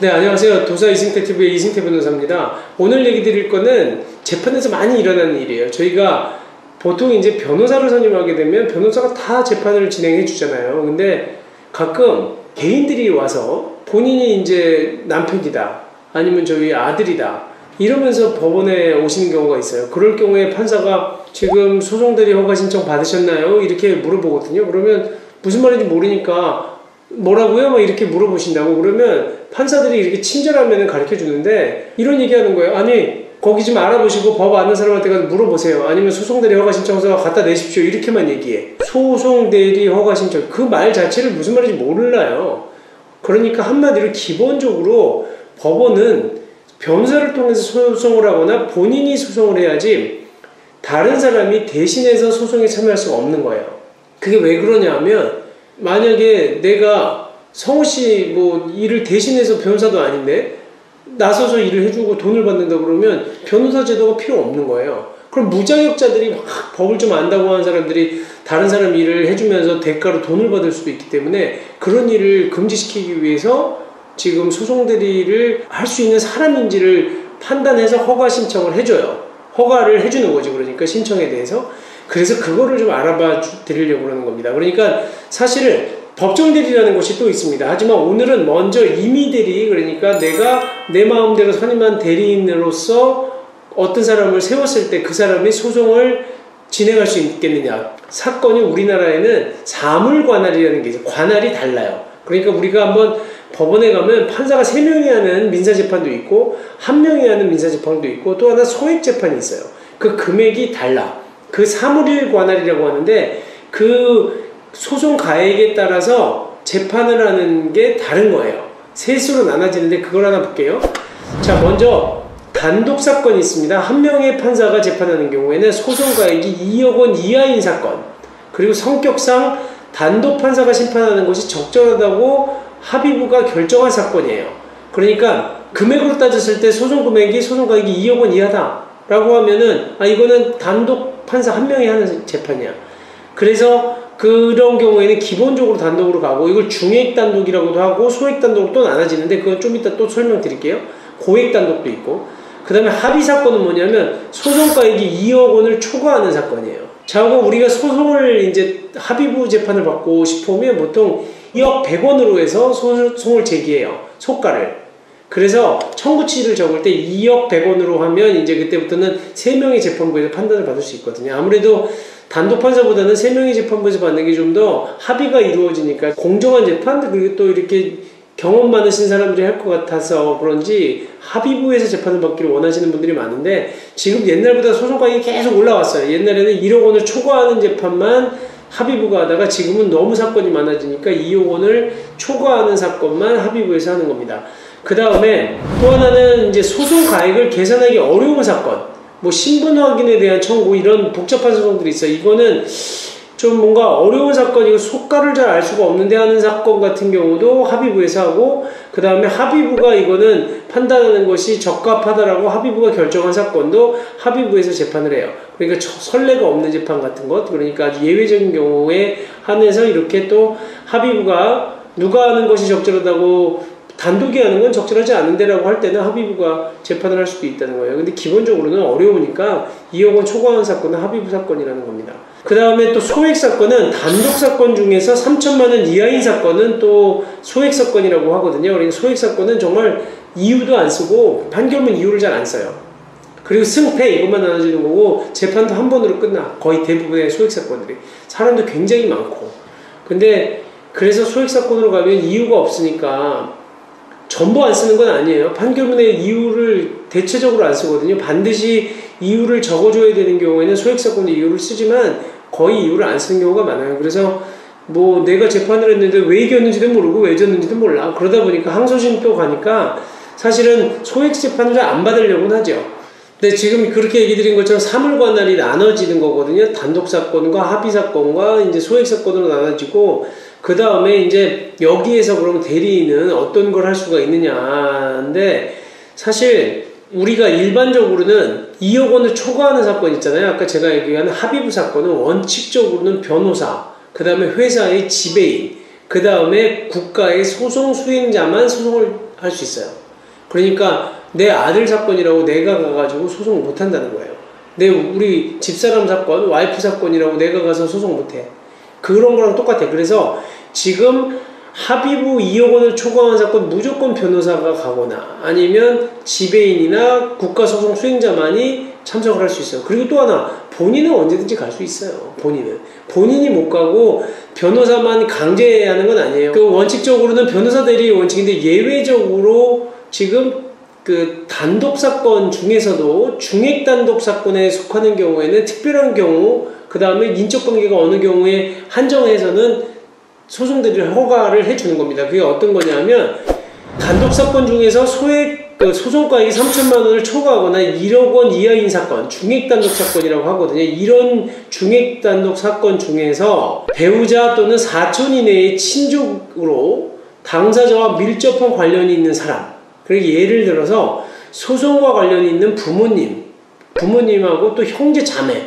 네, 안녕하세요. 도사 이승태TV의 이승태 변호사입니다. 오늘 얘기 드릴 거는 재판에서 많이 일어나는 일이에요. 저희가 보통 이제 변호사를 선임하게 되면 변호사가 다 재판을 진행해 주잖아요. 근데 가끔 개인들이 와서 본인이 이제 남편이다, 아니면 저희 아들이다, 이러면서 법원에 오시는 경우가 있어요. 그럴 경우에 판사가 지금 소송 대리 허가 신청 받으셨나요? 이렇게 물어보거든요. 그러면 무슨 말인지 모르니까 뭐라고요? 막 이렇게 물어보신다고. 그러면 판사들이 이렇게 친절하면 가르쳐 주는데 이런 얘기 하는 거예요. 아니, 거기 좀 알아보시고 법 아는 사람한테 가서 물어보세요. 아니면 소송대리 허가 신청서 갖다 내십시오. 이렇게만 얘기해. 소송대리 허가 신청, 그 말 자체를 무슨 말인지 몰라요. 그러니까 한마디로 기본적으로 법원은 변호사를 통해서 소송을 하거나 본인이 소송을 해야지 다른 사람이 대신해서 소송에 참여할 수가 없는 거예요. 그게 왜 그러냐 하면, 만약에 내가 성우씨 뭐 일을 대신해서 변호사도 아닌데 나서서 일을 해주고 돈을 받는다 그러면 변호사 제도가 필요 없는 거예요. 그럼 무자격자들이 막 법을 좀 안다고 하는 사람들이 다른 사람 일을 해주면서 대가로 돈을 받을 수도 있기 때문에 그런 일을 금지시키기 위해서 지금 소송대리를 할 수 있는 사람인지를 판단해서 허가 신청을 해줘요. 허가를 해주는 거지. 그러니까 신청에 대해서. 그래서 그거를 좀 알아봐 드리려고 그러는 겁니다. 그러니까 사실은 법정대리라는 것이 또 있습니다. 하지만 오늘은 먼저 임의대리, 그러니까 내가 내 마음대로 선임한 대리인으로서 어떤 사람을 세웠을 때 그 사람이 소송을 진행할 수 있겠느냐. 사건이 우리나라에는 사물관할이라는 게 있어요. 관할이 달라요. 그러니까 우리가 한번 법원에 가면 판사가 3명이 하는 민사재판도 있고 1명이 하는 민사재판도 있고 또 하나 소액재판이 있어요. 그 금액이 달라. 그 사물일 관할이라고 하는데 그 소송 가액에 따라서 재판을 하는 게 다른 거예요. 셋으로 나눠지는데 그걸 하나 볼게요. 자, 먼저 단독 사건이 있습니다. 1명의 판사가 재판하는 경우에는 소송 가액이 2억 원 이하인 사건, 그리고 성격상 단독 판사가 심판하는 것이 적절하다고 합의부가 결정한 사건이에요. 그러니까 금액으로 따졌을 때 소송 금액이 소송 가액이 2억 원 이하다 라고 하면은 이거는 단독 판사 1명이 하는 재판이야. 그래서 그런 경우에는 기본적으로 단독으로 가고, 이걸 중액 단독이라고도 하고 소액 단독으로 또 나눠지는데 그건 좀 이따 또 설명드릴게요. 고액 단독도 있고. 그 다음에 합의 사건은 뭐냐면 소송가액이 2억 원을 초과하는 사건이에요. 자, 그럼 우리가 소송을 이제 합의부 재판을 받고 싶으면 보통 2억 100원으로 해서 소송을 제기해요. 소가를. 그래서 청구치를 적을 때 2억 100원으로 하면 이제 그때부터는 3명의 재판부에서 판단을 받을 수 있거든요. 아무래도 단독 판사보다는 3명의 재판부에서 받는 게 좀 더 합의가 이루어지니까 공정한 재판, 그리고 또 이렇게 경험 많으신 사람들이 할 것 같아서 그런지 합의부에서 재판을 받기를 원하시는 분들이 많은데, 지금 옛날보다 소송가격이 계속 올라왔어요. 옛날에는 1억 원을 초과하는 재판만 합의부가 하다가 지금은 너무 사건이 많아지니까 2억 원을 초과하는 사건만 합의부에서 하는 겁니다. 그 다음에 또 하나는 이제 소송 가액을 계산하기 어려운 사건, 뭐 신분 확인에 대한 청구, 이런 복잡한 소송들이 있어요. 이거는 좀 뭔가 어려운 사건이고 속가를 잘 알 수가 없는데 하는 사건 같은 경우도 합의부에서 하고, 그 다음에 합의부가 이거는 판단하는 것이 적합하다라고 합의부가 결정한 사건도 합의부에서 재판을 해요. 그러니까 선례가 없는 재판 같은 것, 그러니까 아주 예외적인 경우에 한해서 이렇게 또 합의부가 누가 하는 것이 적절하다고 단독이 하는 건 적절하지 않은데라고 할 때는 합의부가 재판을 할 수도 있다는 거예요. 근데 기본적으로는 어려우니까 2억 원 초과한 사건은 합의부 사건이라는 겁니다. 그 다음에 또 소액 사건은 단독 사건 중에서 3천만 원 이하인 사건은 또 소액 사건이라고 하거든요. 그러니까 소액 사건은 정말 이유도 안 쓰고 판결문 이유를 잘 안 써요. 그리고 승패 이것만 나눠지는 거고 재판도 한 번으로 끝나. 거의 대부분의 소액 사건들이. 사람도 굉장히 많고. 근데 그래서 소액 사건으로 가면 이유가 없으니까 전부 안 쓰는 건 아니에요. 판결문에 이유를 대체적으로 안 쓰거든요. 반드시 이유를 적어줘야 되는 경우에는 소액사건의 이유를 쓰지만 거의 이유를 안 쓰는 경우가 많아요. 그래서 뭐 내가 재판을 했는데 왜 이겼는지도 모르고 왜 졌는지도 몰라. 그러다 보니까 항소심 또 가니까 사실은 소액 재판을 안 받으려고는 하죠. 근데 지금 그렇게 얘기 드린 것처럼 사물관할이 나눠지는 거거든요. 단독 사건과 합의 사건과 이제 소액 사건으로 나눠지고, 그 다음에 이제 여기에서 그러면 대리인은 어떤 걸 할 수가 있느냐인데, 사실 우리가 일반적으로는 2억 원을 초과하는 사건 있잖아요. 아까 제가 얘기한 합의부 사건은 원칙적으로는 변호사, 그 다음에 회사의 지배인, 그 다음에 국가의 소송 수행자만 소송을 할 수 있어요. 그러니까 내 아들 사건이라고 내가 가가지고 소송을 못 한다는 거예요. 우리 집사람 사건, 와이프 사건이라고 내가 가서 소송 못 해. 그런 거랑 똑같아. 그래서 지금 합의부 2억 원을 초과한 사건 무조건 변호사가 가거나 아니면 지배인이나 국가소송 수행자만이 참석을 할 수 있어요. 그리고 또 하나, 본인은 언제든지 갈 수 있어요. 본인이 못 가고 변호사만 강제해야 하는 건 아니에요. 그 원칙적으로는 변호사 대리 원칙인데 예외적으로 지금 그 단독사건 중에서도 중액 단독사건에 속하는 경우에는 특별한 경우, 그 다음에 인적관계가 어느 경우에 한정해서는 소송대리를 허가를 해주는 겁니다. 그게 어떤 거냐면 단독사건 중에서 소액 소송가액이 3천만 원을 초과하거나 1억 원 이하인 사건, 중액단독사건이라고 하거든요. 이런 중액단독사건 중에서 배우자 또는 사촌 이내의 친족으로 당사자와 밀접한 관련이 있는 사람, 그리고 예를 들어서 소송과 관련이 있는 부모님하고 또 형제 자매,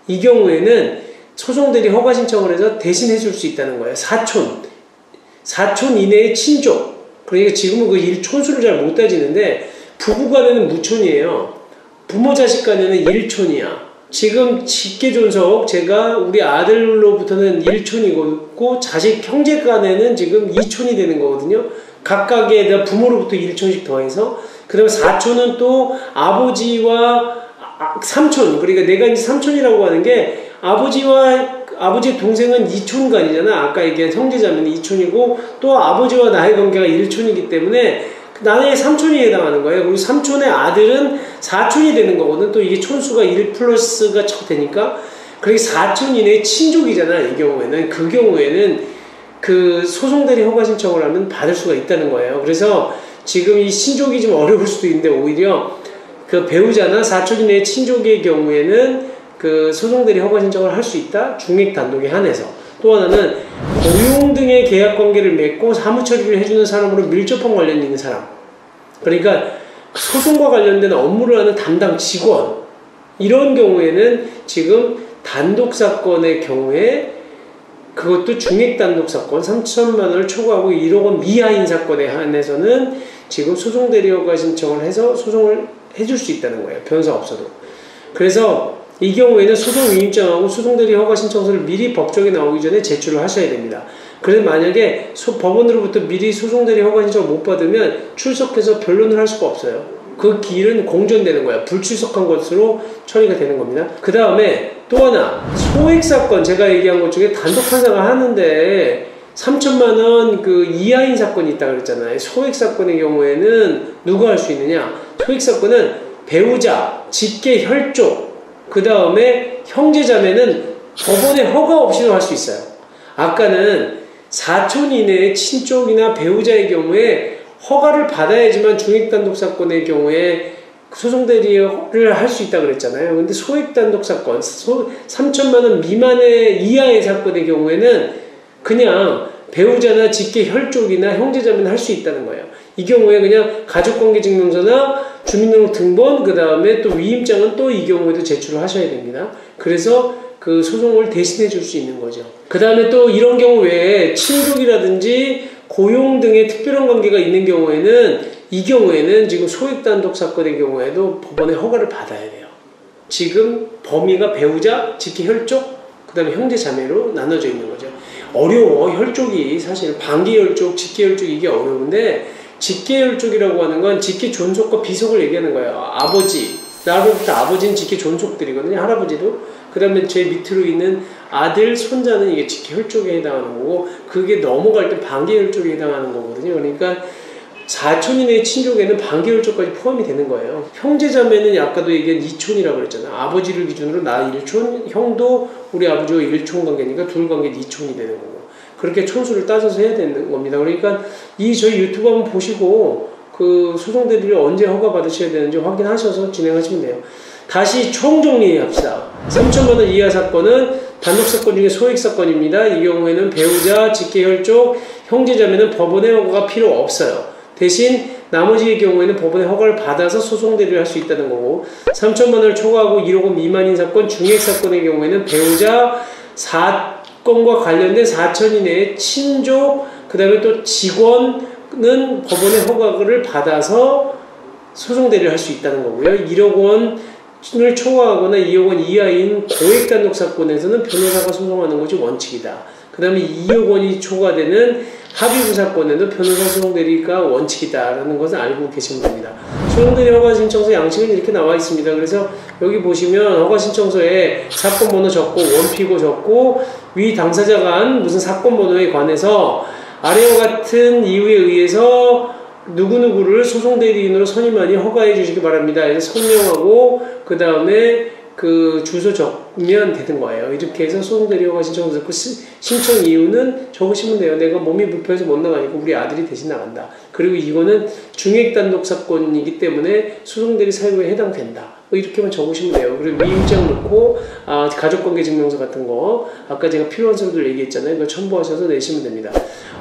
이 경우에는 소송대리 허가 신청을 해서 대신 해줄 수 있다는 거예요. 사촌 이내의 친족. 그러니까 지금은 그 일촌수를 잘 못 따지는데 부부 간에는 무촌이에요. 부모 자식 간에는 일촌이야. 지금 직계존속 제가 우리 아들로부터는 일촌이고 자식 형제 간에는 지금 이촌이 되는 거거든요. 각각의 부모로부터 1촌씩 더해서. 그 다음에 사촌은 또 아버지와 삼촌, 그러니까 내가 이제 삼촌이라고 하는 게 아버지의 동생은 2촌간이잖아. 아까 얘기한 형제자매는 2촌이고 또 아버지와 나의 관계가 1촌이기 때문에 나의 삼촌이 해당하는 거예요. 그리고 삼촌의 아들은 4촌이 되는 거거든. 또 이게 촌수가 1 플러스가 되니까. 그러니까 사촌 이내의 친족이잖아. 이 경우에는. 그 경우에는 그 소송대리 허가 신청을 하면 받을 수가 있다는 거예요. 그래서 지금 이 친족이 좀 어려울 수도 있는데 오히려 그 배우자나 사촌 이내의 친족의 경우에는 그 소송대리 허가 신청을 할 수 있다. 중액 단독에 한해서. 또 하나는 고용 등의 계약 관계를 맺고 사무 처리를 해주는 사람으로 밀접한 관련이 있는 사람. 그러니까 소송과 관련된 업무를 하는 담당 직원. 이런 경우에는 지금 단독 사건의 경우에 그것도 중액 단독 사건 3천만 원을 초과하고 1억 원 미하인 사건에 한해서는 지금 소송대리 허가 신청을 해서 소송을 해줄 수 있다는 거예요. 변호사 없어도. 그래서 이 경우에는 소송위임장하고 소송대리 허가 신청서를 미리 법정에 나오기 전에 제출을 하셔야 됩니다. 그래서 만약에 법원으로부터 미리 소송대리 허가 신청을 못 받으면 출석해서 변론을 할 수가 없어요. 그 길은 공전되는 거야. 불출석한 것으로 처리가 되는 겁니다. 그 다음에 또 하나, 소액사건, 제가 얘기한 것 중에 단독 판사가 하는데 3천만 원 그 이하인 사건이 있다고 그랬잖아요. 소액사건의 경우에는 누가 할 수 있느냐? 소액사건은 배우자, 직계 혈족, 그 다음에 형제자매는 법원의 허가 없이도 할 수 있어요. 아까는 사촌 이내의 친족이나 배우자의 경우에 허가를 받아야지만 중액단독사건의 경우에 소송대리를 할 수 있다고 그랬잖아요. 근데 소액단독사건, 3천만 원 미만의 이하의 사건의 경우에는 그냥 배우자나 직계 혈족이나 형제자매는 할 수 있다는 거예요. 이 경우에 그냥 가족관계증명서나 주민등록 등본, 그 다음에 또 위임장은 또 이 경우에도 제출을 하셔야 됩니다. 그래서 그 소송을 대신해 줄 수 있는 거죠. 그 다음에 또 이런 경우 외에 친족이라든지 고용 등의 특별한 관계가 있는 경우에는 이 경우에는 지금 소액단독 사건의 경우에도 법원의 허가를 받아야 돼요. 지금 범위가 배우자, 직계 혈족, 그 다음에 형제 자매로 나눠져 있는 거죠. 어려워. 혈족이 사실 반계 혈족, 직계 혈족 이게 어려운데 직계 혈족이라고 하는 건 직계 존속과 비속을 얘기하는 거예요. 아버지, 나로부터 아버지는 직계 존속들이거든요. 할아버지도. 그 다음에 제 밑으로 있는 아들, 손자는 이게 직계 혈족에 해당하는 거고 그게 넘어갈 때 반계 혈족에 해당하는 거거든요. 그러니까 사촌 이내의 친족에는 반계 혈족까지 포함이 되는 거예요. 형제자매는 아까도 얘기한 2촌이라고 그랬잖아요. 아버지를 기준으로 나 1촌, 형도 우리 아버지와 1촌 관계니까 둘 관계 2촌이 되는 거고 그렇게 촌수를 따져서 해야 되는 겁니다. 그러니까 이 저희 유튜브 한번 보시고 그 소송대리를 언제 허가 받으셔야 되는지 확인하셔서 진행하시면 돼요. 다시 총정리합시다. 3천만 원 이하 사건은 단독사건 중에 소액사건입니다. 이 경우에는 배우자, 직계혈족, 형제자매는 법원의 허가가 필요 없어요. 대신 나머지의 경우에는 법원의 허가를 받아서 소송대리를 할 수 있다는 거고 3천만 원을 초과하고 1억 원 미만인 사건, 중액사건의 경우에는 배우자, 건과 관련된 4천 이내의 친족, 그 다음에 또 직원은 법원의 허가를 받아서 소송 대리를 할 수 있다는 거고요. 1억 원을 초과하거나 2억 원 이하인 고액 단독 사건에서는 변호사가 소송하는 것이 원칙이다. 그 다음에 2억 원이 초과되는 합의부 사건에도 변호사 소송 대리가 원칙이다라는 것을 알고 계시면 됩니다. 소송 대리 허가 신청서 양식은 이렇게 나와 있습니다. 그래서 여기 보시면 허가 신청서에 사건 번호 적고 원피고 적고 위 당사자 간 무슨 사건 번호에 관해서 아래와 같은 이유에 의해서 누구누구를 소송대리인으로 선임하니 허가해 주시기 바랍니다. 그래서 성명하고 그 다음에 그 주소 적으면 되는 거예요. 이렇게 해서 소송대리 허가 신청서 적고 신청 이유는 적으시면 돼요. 내가 몸이 불편해서 못 나가니까 우리 아들이 대신 나간다. 그리고 이거는 중액 단독 사건이기 때문에 소송대리 사유에 해당된다. 이렇게만 적으시면 돼요. 그리고 위임장 넣고 가족관계증명서 같은 거 아까 제가 필요한 서류들 얘기했잖아요. 그거 첨부하셔서 내시면 됩니다.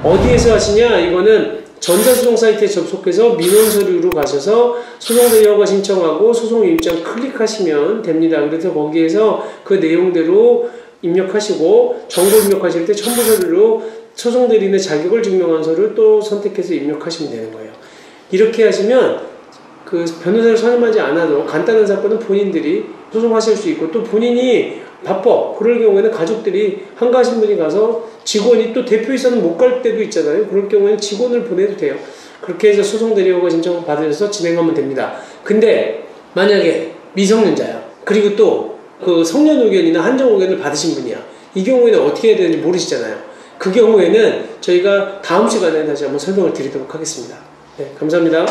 어디에서 하시냐? 이거는 전자소송 사이트에 접속해서 민원 서류로 가셔서 소송대리 허가 신청하고 소송 위임장 클릭하시면 됩니다. 그래서 거기에서 그 내용대로 입력하시고 정보 입력하실 때 첨부 서류로 소송대리인의 자격을 증명한 서류를 또 선택해서 입력하시면 되는 거예요. 이렇게 하시면 그 변호사를 선임하지 않아도 간단한 사건은 본인들이 소송하실 수 있고 또 본인이 바빠. 그럴 경우에는 가족들이 한가하신 분이 가서 직원이 또 대표이사는 못 갈 때도 있잖아요. 그럴 경우에는 직원을 보내도 돼요. 그렇게 해서 소송대리 허가 신청을 받으셔서 진행하면 됩니다. 근데 만약에 미성년자야. 그리고 또 그 성년 의견이나 한정 의견을 받으신 분이야. 이 경우에는 어떻게 해야 되는지 모르시잖아요. 그 경우에는 저희가 다음 시간에 다시 한번 설명을 드리도록 하겠습니다. 네, 감사합니다.